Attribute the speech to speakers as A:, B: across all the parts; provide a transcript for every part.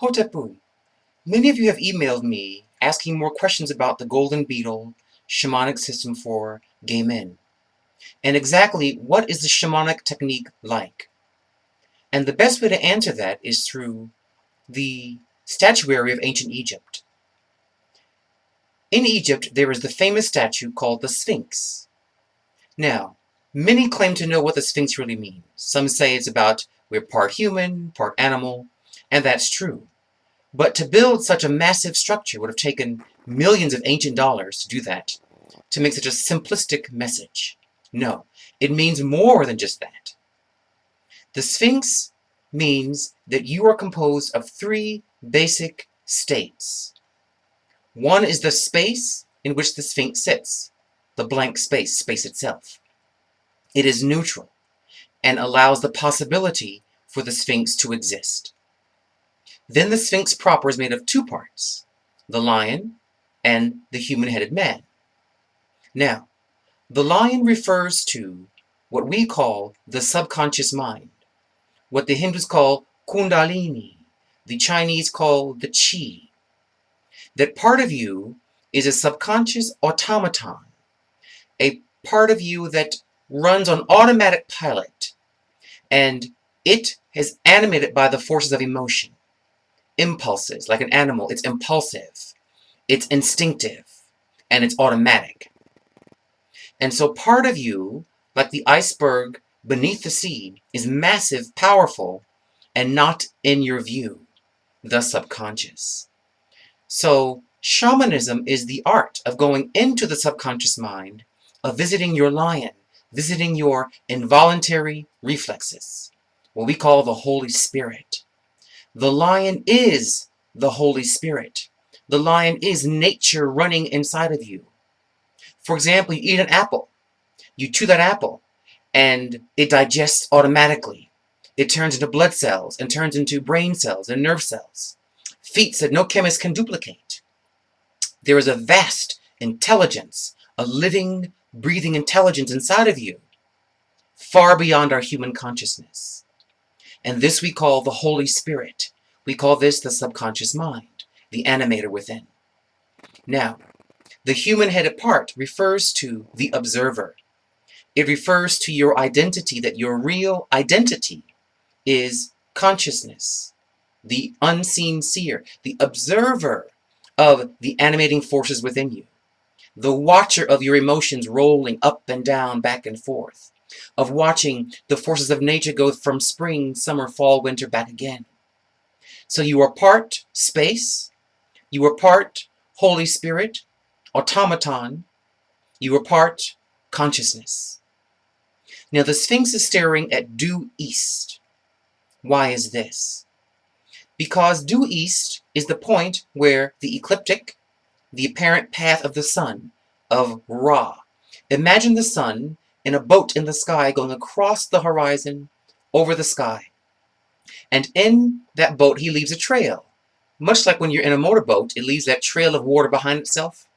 A: Hotepu, many of you have emailed me asking more questions about the golden beetle shamanic system for gay men. And exactly what is the shamanic technique like? And the best way to answer that is through the statuary of ancient Egypt. In Egypt, there is the famous statue called the Sphinx. Now, many claim to know what the Sphinx really means. Some say it's about we're part human, part animal, and that's true. But to build such a massive structure would have taken millions of ancient dollars to do that, to make such a simplistic message. No, it means more than just that. The Sphinx means that you are composed of three basic states. One is the space in which the Sphinx sits, the blank space, space itself. It is neutral and allows the possibility for the Sphinx to exist. Then the Sphinx proper is made of two parts, the lion and the human-headed man. Now, the lion refers to what we call the subconscious mind, what the Hindus call Kundalini, the Chinese call the Qi. That part of you is a subconscious automaton, a part of you that runs on automatic pilot, and it is animated by the forces of emotion. Impulses, like an animal, it's impulsive, it's instinctive, and it's automatic. And so part of you, like the iceberg beneath the sea, is massive, powerful, and not in your view, the subconscious. So shamanism is the art of going into the subconscious mind, of visiting your lion, visiting your involuntary reflexes, what we call the Holy Spirit. The lion is the Holy Spirit. The lion is nature running inside of you. For example, you eat an apple. You chew that apple, and it digests automatically. It turns into blood cells, and turns into brain cells and nerve cells. Feats that no chemist can duplicate. There is a vast intelligence, a living, breathing intelligence inside of you, far beyond our human consciousness. And this we call the Holy Spirit. We call this the subconscious mind, the animator within. Now, the human-headed part refers to the observer. It refers to your identity, that your real identity is consciousness, the unseen seer, the observer of the animating forces within you, the watcher of your emotions rolling up and down, back and forth, of watching the forces of nature go from spring, summer, fall, winter, back again. So you are part space, you are part Holy Spirit, automaton, you are part consciousness. Now the Sphinx is staring at due east. Why is this? Because due east is the point where the ecliptic, the apparent path of the sun, of Ra. Imagine the sun in a boat in the sky going across the horizon, over the sky. And in that boat he leaves a trail. Much like when you're in a motorboat, it leaves that trail of water behind itself.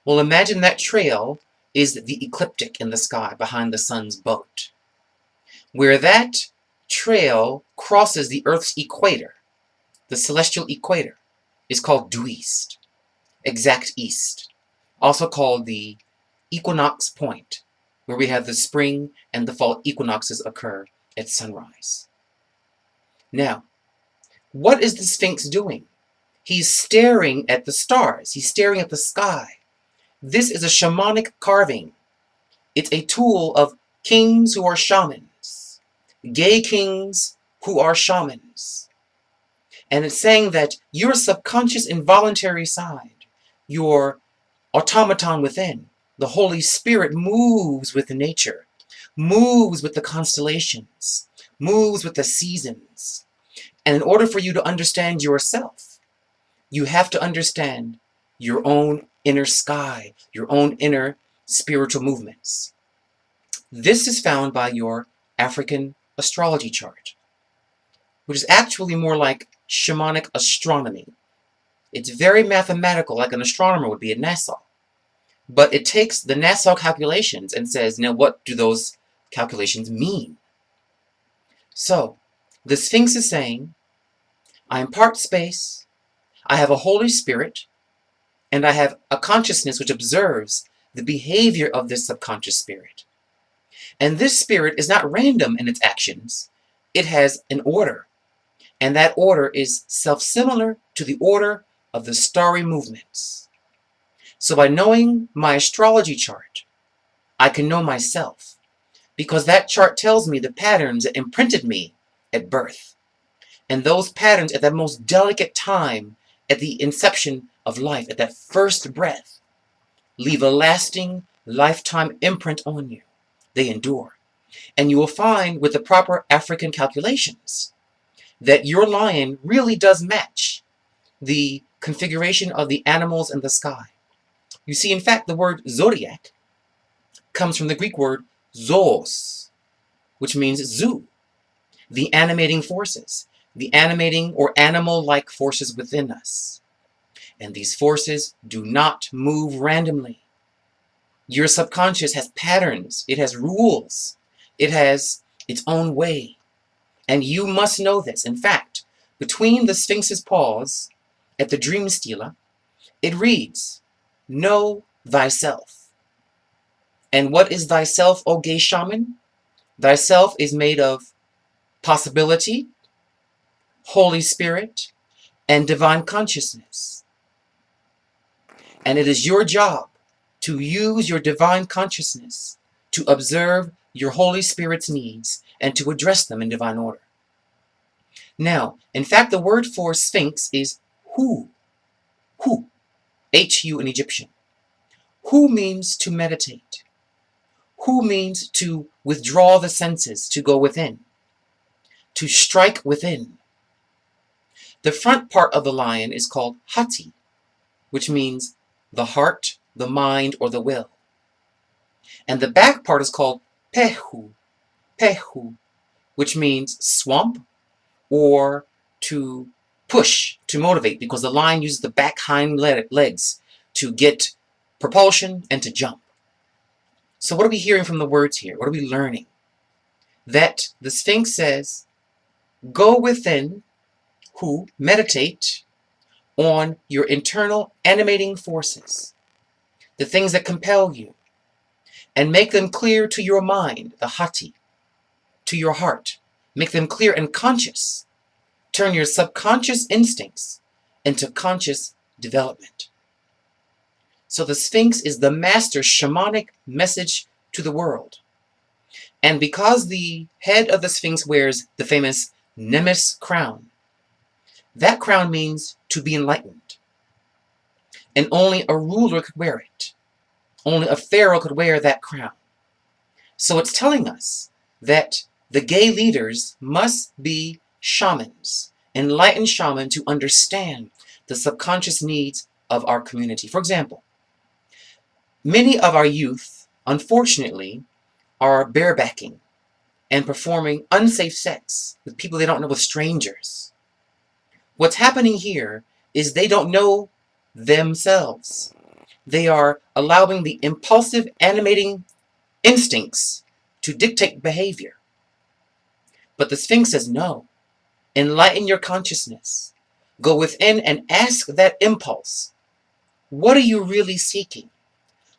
A: Well, imagine that trail is the ecliptic in the sky behind the sun's boat. Where that trail crosses the Earth's equator, the celestial equator, is called due east, exact east, also called the equinox point, where we have the spring and the fall equinoxes occur at sunrise. Now, what is the Sphinx doing? He's staring at the stars. He's staring at the sky. This is a shamanic carving. It's a tool of kings who are shamans, gay kings who are shamans. And it's saying that your subconscious involuntary side, your automaton within, the Holy Spirit, moves with nature, moves with the constellations, moves with the seasons. And in order for you to understand yourself, you have to understand your own inner sky, your own inner spiritual movements. This is found by your African astrology chart, which is actually more like shamanic astronomy. It's very mathematical, like an astronomer would be at NASA. But it takes the NASA calculations and says, now what do those calculations mean? So, the Sphinx is saying, I am part space, I have a Holy Spirit, and I have a consciousness which observes the behavior of this subconscious spirit. And this spirit is not random in its actions. It has an order, and that order is self-similar to the order of the starry movements. So by knowing my astrology chart, I can know myself, because that chart tells me the patterns that imprinted me at birth. And those patterns at that most delicate time, at the inception of life, at that first breath, leave a lasting lifetime imprint on you. They endure. And you will find with the proper African calculations that your lion really does match the configuration of the animals in the sky. You see, in fact, the word zodiac comes from the Greek word zoos, which means zoo, the animating forces, the animating or animal-like forces within us. And these forces do not move randomly. Your subconscious has patterns, it has rules, it has its own way. And you must know this. In fact, between the Sphinx's paws at the dream stela, it reads, "Know thyself." And what is thyself, O gay shaman? Thyself is made of possibility, Holy Spirit, and divine consciousness. And it is your job to use your divine consciousness to observe your Holy Spirit's needs and to address them in divine order. Now, in fact, the word for Sphinx is hu, hu, H-U in Egyptian. Hu means to meditate. Hu means to withdraw the senses, to go within, to strike within. The front part of the lion is called hati, which means the heart, the mind, or the will. And the back part is called pehu, pehu, which means swamp or to push, to motivate, because the lion uses the back hind legs to get propulsion and to jump. So what are we hearing from the words here? What are we learning? That the Sphinx says, go within, who meditate on your internal animating forces, the things that compel you, and make them clear to your mind, the hati, to your heart. Make them clear and conscious. Turn your subconscious instincts into conscious development. So the Sphinx is the master shamanic message to the world. And because the head of the Sphinx wears the famous Nemes crown, that crown means to be enlightened. And only a ruler could wear it. Only a pharaoh could wear that crown. So it's telling us that the gay leaders must be shamans, enlightened shamans to understand the subconscious needs of our community. For example, many of our youth, unfortunately, are barebacking and performing unsafe sex with people they don't know, with strangers. What's happening here is they don't know themselves. They are allowing the impulsive, animating instincts to dictate behavior. But the Sphinx says, no, enlighten your consciousness. Go within and ask that impulse. What are you really seeking?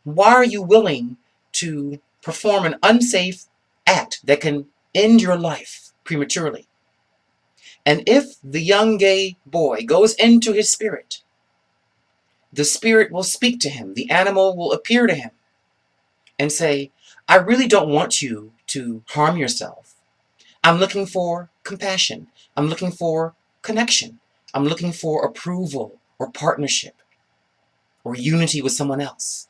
A: Why are you willing to perform an unsafe act that can end your life prematurely? And if the young gay boy goes into his spirit, the spirit will speak to him. The animal will appear to him and say, I really don't want you to harm yourself. I'm looking for compassion. I'm looking for connection. I'm looking for approval or partnership or unity with someone else.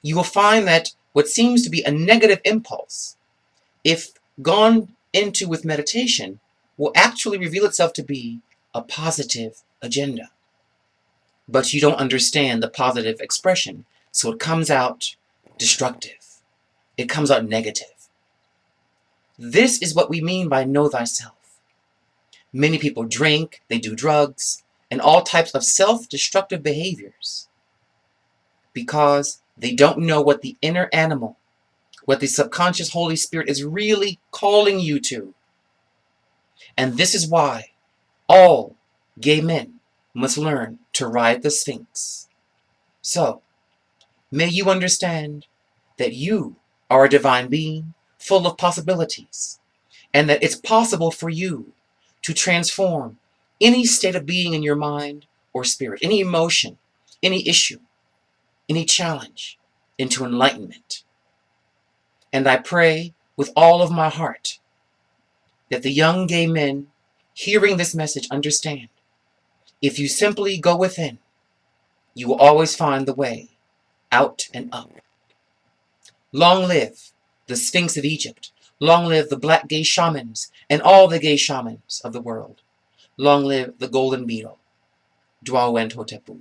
A: You will find that what seems to be a negative impulse, if gone into with meditation, will actually reveal itself to be a positive agenda. But you don't understand the positive expression, so it comes out destructive. It comes out negative. This is what we mean by know thyself. Many people drink, they do drugs, and all types of self-destructive behaviors because they don't know what the inner animal, what the subconscious Holy Spirit is really calling you to. And this is why All gay men must learn to ride the Sphinx. So, may you understand that you are a divine being full of possibilities, and that it's possible for you to transform any state of being in your mind or spirit, any emotion, any issue, any challenge, into enlightenment. And I pray with all of my heart that the young gay men hearing this message understand, if you simply go within, you will always find the way out and up. Long live the Sphinx of Egypt. Long live the black gay shamans and all the gay shamans of the world. Long live the golden beetle. Dwa Wentotepu.